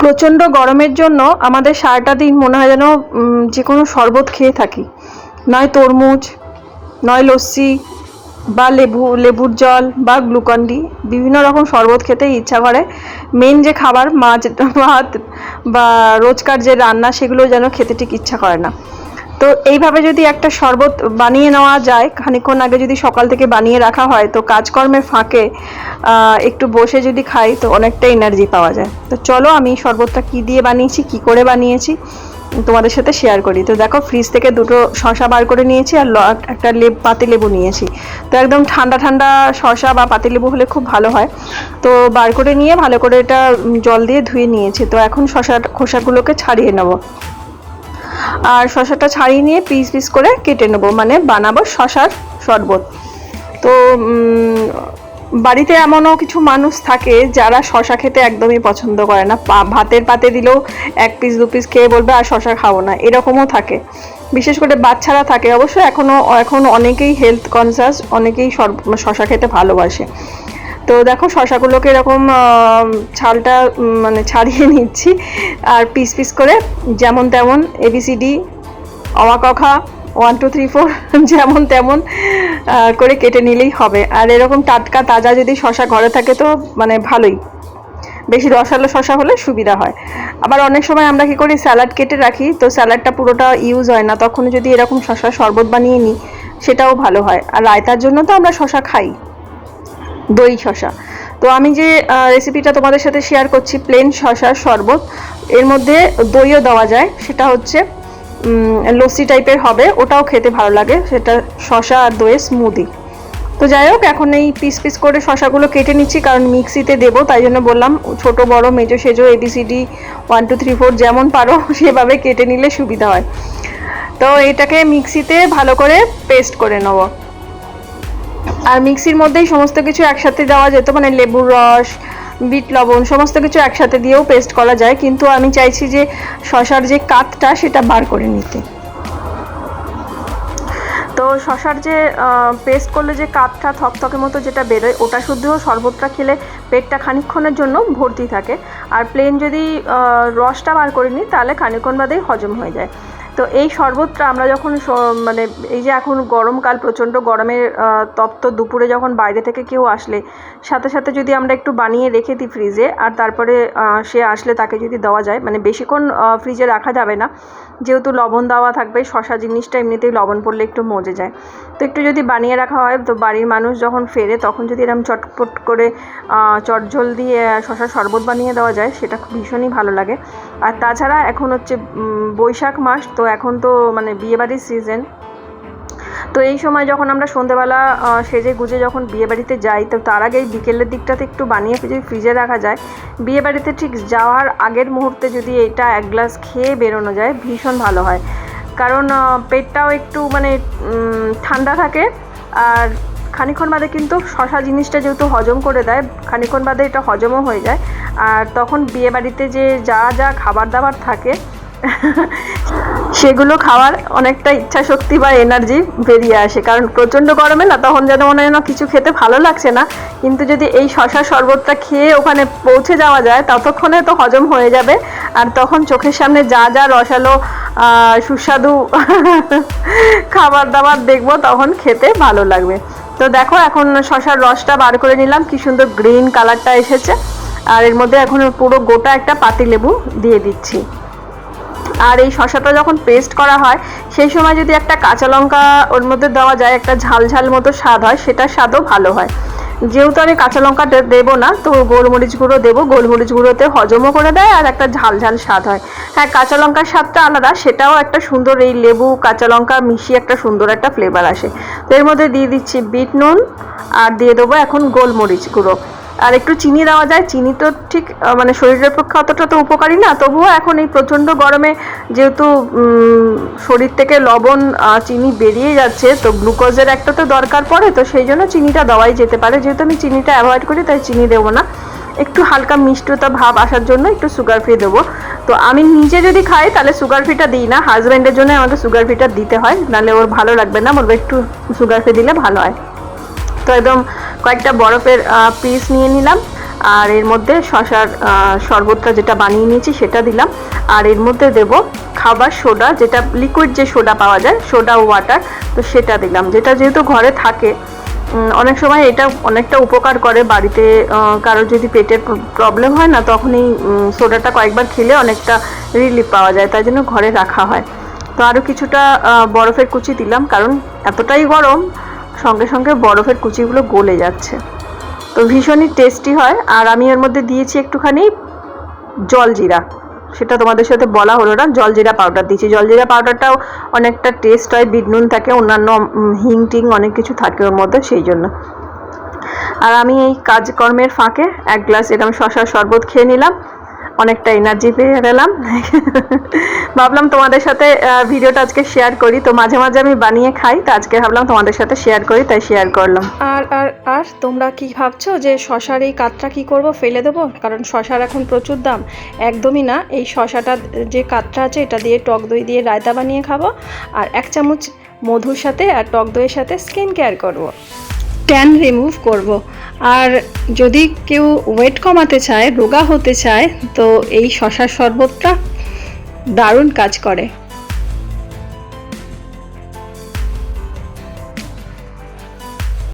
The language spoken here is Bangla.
প্রচণ্ড গরমের জন্য আমাদের সারাটা দিন মনে হয় যেন যে কোনো শরবত খেয়ে থাকি, নয় তরমুজ, নয় লস্যি বা লেবুর জল বা গ্লুকন্ডি, বিভিন্ন রকম শরবত খেতে ইচ্ছা করে। মেন যে খাবার মাছ ভাত বা রোজকার যে রান্না, সেগুলো যেন খেতে ঠিক ইচ্ছা করে না। তো এইভাবে যদি একটা শরবত বানিয়ে নেওয়া যায়, খানিকক্ষণ আগে যদি সকাল থেকে বানিয়ে রাখা হয়, তো কাজকর্মের ফাঁকে একটু বসে যদি খাই তো অনেকটা এনার্জি পাওয়া যায়। তো চলো আমি শরবতটা কি দিয়ে বানিয়েছি, কি করে বানিয়েছি তোমাদের সাথে শেয়ার করি। তো দেখো, ফ্রিজ থেকে দুটো শসা বার করে নিয়েছি আর একটা পাতিলেবু নিয়েছি। তো একদম ঠান্ডা ঠান্ডা শসা বা পাতিলেবু হলে খুব ভালো হয়। তো বার করে নিয়ে ভালো করে এটা জল দিয়ে ধুয়ে নিয়েছি। তো এখন খোসাগুলোকে ছাড়িয়ে নেবো, আর শসাটা ছাড়িয়ে নিয়ে পিস পিস করে কেটে নেবো, মানে বানাবো শসার শরবত। তো বাড়িতে এমনও কিছু মানুষ থাকে যারা শসা খেতে একদমই পছন্দ করে না, ভাতের পাতে দিলেও এক পিস দু পিস খেয়ে বলবে আর শসা খাবো না, এরকমও থাকে। বিশেষ করে বাচ্চারা থাকে। অবশ্য এখন অনেকেই হেলথ কনসিয়াস, অনেকেই শসা খেতে ভালোবাসে। তো দেখো, শসাগুলোকে এরকম ছালটা মানে ছাড়িয়ে নিচ্ছি, আর পিস পিস করে যেমন তেমন ABCD অ ক খ 1 2 3 4 যেমন তেমন করে কেটে নিলেই হবে। আর এরকম টাটকা তাজা যদি শসা ঘরে থাকে তো মানে ভালোই, বেশি রসালো শসা হলে সুবিধা হয়। আবার অনেক সময় আমরা কি করি, স্যালাড কেটে রাখি, তো স্যালাডটা পুরোটা ইউজ হয় না, তখন যদি এরকম শসার শরবত বানিয়ে নিই সেটাও ভালো হয়। আর রায়তার জন্য তো আমরা শসা খাই, দই শসা। তো আমি যে রেসিপিটা তোমাদের সাথে শেয়ার করছি, প্লেন শসার শরবত, এর মধ্যে দইও দেওয়া যায়। সেটা হচ্ছে লস্যি টাইপের হবে, ওটাও খেতে ভালো লাগে, সেটা শসা আর দইয়ের স্মুদি। তো যাই হোক, এখন এই পিস পিস করে শসাগুলো কেটে নিচ্ছি, কারণ মিক্সিতে দেবো, তাই জন্য বললাম ছোট বড় মেজো সেজো ABCD 1 2 3 4 যেমন পারো সেভাবে কেটে নিলে সুবিধা হয়। তো এটাকে মিক্সিতে ভালো করে পেস্ট করে নেবো। আর মিক্সির মধ্যেই সমস্ত কিছু একসাথে দেওয়া যেত, মানে লেবুর রস, বিট লবণ সমস্ত কিছু একসাথে দিয়েও পেস্ট করা যায়, কিন্তু আমি চাইছি যে শসার যে কাতটা সেটা বার করে নিতে। তো শসার যে পেস্ট করলে যে কাতটা থকথকে মতো যেটা বেরোয়, ওটা শুদ্ধও শরবতটা খেলে পেটটা খানিকক্ষণের জন্য ভর্তি থাকে। আর প্লেন যদি রসটা বার করে নিই তাহলে খানিকক্ষণ বাদেই হজম হয়ে যায়। তো এই শরবতটা আমরা যখন মানে এই যে এখন গরমকাল, প্রচণ্ড গরমের তপ্ত দুপুরে যখন বাইরে থেকে কেউ আসলে সাথে সাথে যদি আমরা একটু বানিয়ে রেখে দিই ফ্রিজে, আর তারপরে সে আসলে তাকে যদি দেওয়া যায়, মানে বেশিক্ষণ ফ্রিজে রাখা যাবে না, যেহেতু লবণ দেওয়া থাকবে, শসা জিনিসটা এমনিতেই লবণ পড়লে একটু মজে যায়। তো একটু যদি বানিয়ে রাখা হয়, তো বাড়ির মানুষ যখন ফেরে তখন যদি এরকম চটপট করে চটঝোল দিয়ে শসার শরবত বানিয়ে দেওয়া যায়, সেটা ভীষণই ভালো লাগে। আর তাছাড়া এখন হচ্ছে বৈশাখ মাস, তো এখন তো মানে বিয়েবাড়ির সিজন। তো এই সময় যখন আমরা সন্ধেবেলা সেজে গুজে যখন বিয়েবাড়িতে যাই, তো তার আগেই বিকেলের দিকটাতে একটু বানিয়ে ফ্রিজে রাখা যায়, বিয়েবাড়িতে ঠিক যাওয়ার আগের মুহূর্তে যদি এটা এক গ্লাস খেয়ে বেরোনো যায়, ভীষণ ভালো হয়। কারণ পেটটাও একটু মানে ঠান্ডা থাকে, আর খানিকক্ষণ বাদে কিন্তু শসা জিনিসটা যেহেতু হজম করে দেয়, খানিকক্ষণ বাদে এটা হজমও হয়ে যায়। আর তখন বিয়েবাড়িতে যে যা যা খাবার দাবার থাকে সেগুলো খাওয়ার অনেকটা ইচ্ছা শক্তি বা এনার্জি বেরিয়ে আসে। কারণ প্রচণ্ড গরমে না, তখন যেন মনে হয় না কিছু খেতে ভালো লাগছে না, কিন্তু যদি এই শসা শরবতটা খেয়ে ওখানে পৌঁছে যাওয়া যায়, ততক্ষণে তো হজম হয়ে যাবে। আর তখন চোখের সামনে যা যা রসালো সুস্বাদু খাবার দাবার দেখবো, তখন খেতে ভালো লাগবে। তো দেখো, এখন শসার রসটা বার করে নিলাম, কি সুন্দর গ্রিন কালারটা এসেছে। আর এর মধ্যে এখন পুরো গোটা একটা পাতিলেবু দিয়ে দিচ্ছি। আর এই শসাটা যখন পেস্ট করা হয়, সেই সময় যদি একটা কাঁচা লঙ্কা ওর মধ্যে দেওয়া যায়, একটা ঝাল ঝাল মতো স্বাদ হয়, সেটার স্বাদও ভালো হয়। যেহেতু আমি কাঁচা লঙ্কা দেবো না, তো গোলমরিচ গুঁড়ো দেবো, গোলমরিচ গুঁড়োতে হজমও করে দেয় আর একটা ঝাল ঝাল স্বাদ হয়। হ্যাঁ, কাঁচা লঙ্কার স্বাদটা আলাদা, সেটাও একটা সুন্দর, এই লেবু কাঁচা লঙ্কা মিশিয়ে একটা সুন্দর একটা ফ্লেভার আসে। তো এর মধ্যে দিয়ে দিচ্ছি বিট নুন, আর দিয়ে দেবো এখন গোলমরিচ গুঁড়ো। আর একটু চিনি দেওয়া যায়, চিনি তো ঠিক মানে শরীরের পক্ষে অতটা তো উপকারী না, তবুও এখন এই প্রচণ্ড গরমে যেহেতু শরীর থেকে লবণ চিনি বেরিয়ে যাচ্ছে, তো গ্লুকোজের একটা তো দরকার পড়ে, তো সেই জন্য চিনিটা দেওয়াই যেতে পারে। যেহেতু আমি চিনিটা অ্যাভয়েড করি, তাই চিনি দেবো না। একটু হালকা মিষ্টতা ভাব আসার জন্য একটু সুগার ফ্রি দেবো। তো আমি নিজে যদি খাই তাহলে সুগার ফ্রিটা দিই না, হাজব্যান্ডের জন্য আমাকে সুগার ফ্রিটা দিতে হয়, নাহলে ওর ভালো লাগবে না, বলবে একটু সুগার ফ্রি দিলে ভালো হয়। তো একদম কয়েকটা বরফের পিস নিয়ে নিলাম, আর এর মধ্যে শশার শরবতটা যেটা বানিয়ে নিয়েছি সেটা দিলাম। আর এর মধ্যে দেব খাবার সোডা, যেটা লিকুইড যে সোডা পাওয়া যায়, সোডা ওয়াটার, তো সেটা দিলাম, যেটা যেহেতু ঘরে থাকে অনেক সময় এটা অনেকটা উপকার করে। বাড়িতে কারোর যদি পেটের প্রবলেম হয় না, তখন এই সোডাটা কয়েকবার খেলে অনেকটা রিলিফ পাওয়া যায়, তাই জন্য ঘরে রাখা হয়। তো আরও কিছুটা বরফের কুচি দিলাম, কারণ এতটাই গরম, সঙ্গে সঙ্গে বরফের কুচিগুলো গলে যাচ্ছে। তো ভীষণই টেস্টি হয়। আর আমি এর মধ্যে দিয়েছি একটুখানি জলজিরা, সেটা তোমাদের সাথে বলা হলো না, জলজিরা পাউডার দিয়েছি। জলজিরা পাউডারটাও অনেকটা টেস্ট হয়, বিট নুন থাকে, অন্যান্য হিং টিং অনেক কিছু থাকে ওর মধ্যে, সেই জন্য। আর আমি এই কাজকর্মের ফাঁকে 1 গ্লাস এরকম শশার শরবত খেয়ে নিলাম, অনেকটা এনার্জি পেয়ে গেলাম। ভাবলাম তোমাদের সাথে ভিডিওটা আজকে শেয়ার করি। তো মাঝে মাঝে আমি বানিয়ে খাই, তো আজকে ভাবলাম তোমাদের সাথে শেয়ার করি, তাই শেয়ার করলাম। আর আর আর তোমরা কি ভাবছো যে শশার এই কাতটা কি করব, ফেলে দেবো? কারণ শশার এখন প্রচুর দাম। একদমই না, এই শশাটা যে কাতটা আছে এটা দিয়ে টক দই দিয়ে রায়তা বানিয়ে খাবো, আর 1 চামচ মধুর সাথে আর টক দইয়ের সাথে স্কিন কেয়ার করবো, ট্যান রিমুভ করব। আর যদি কেউ ওয়েট কমাতে চায়, রোগা হতে চায়, তো এই শশার শরবতটা দারুণ কাজ করে।